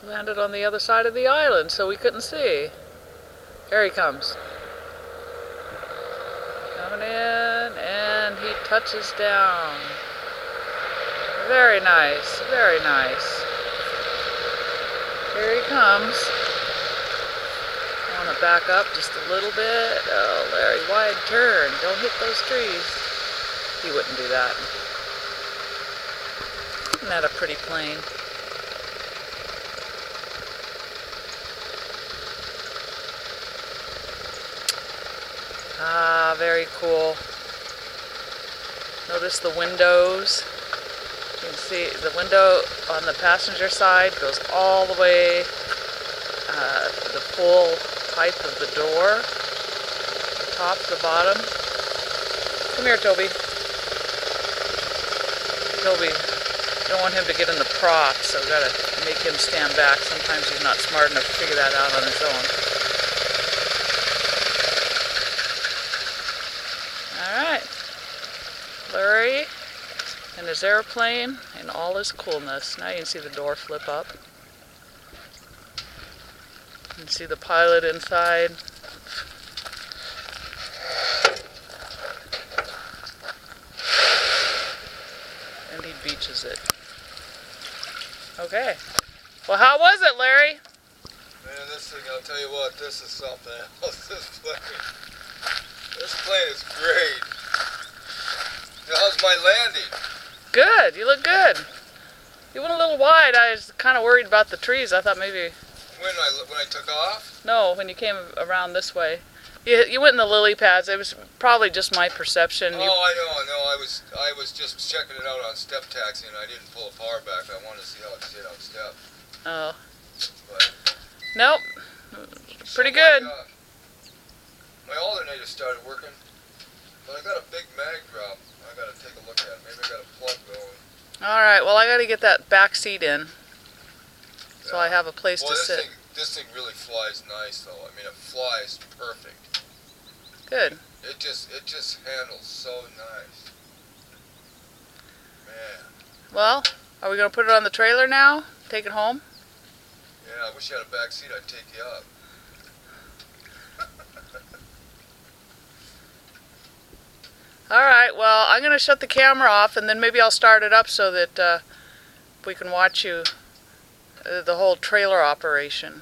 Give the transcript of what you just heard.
Landed on the other side of the island, so we couldn't see. Here he comes. Coming in, and he touches down. Very nice, very nice. Here he comes. I want to back up just a little bit. Oh, Larry, wide turn. Don't hit those trees. He wouldn't do that. Isn't that a pretty plane? Ah, very cool. Notice the windows. You can see the window on the passenger side goes all the way, the full height of the door, top to bottom. Come here, Toby. Toby, don't want him to get in the prop, so we've got to make him stand back. Sometimes he's not smart enough to figure that out on his own. Alright, Larry and his airplane in all his coolness. Now you can see the door flip up. You can see the pilot inside. And he beaches it. Okay. Well, how was it, Larry? Man, this thing, I'll tell you what, this is something else. This plane is great. How's my landing? Good. You look good. You went a little wide. I was kind of worried about the trees. I thought maybe... When I took off? No, when you came around this way. You went in the lily pads. It was probably just my perception. Oh, I know. I was just checking it out on step taxi, and I didn't pull a power back. I wanted to see how it stayed on step. Oh. But, Nope. Pretty good. My alternator started working, but I got a big mag drop. I got to take a look at it. Maybe I got a plug going. All right. Well, I got to get that back seat in, so I have a place to sit. This thing really flies nice, though. I mean, it flies perfect. Good. It just handles so nice. Man. Well, are we going to put it on the trailer now? Take it home? Yeah, I wish you had a back seat. I'd take you up. All right. Well, I'm going to shut the camera off, and then maybe I'll start it up so that we can watch you, the whole trailer operation.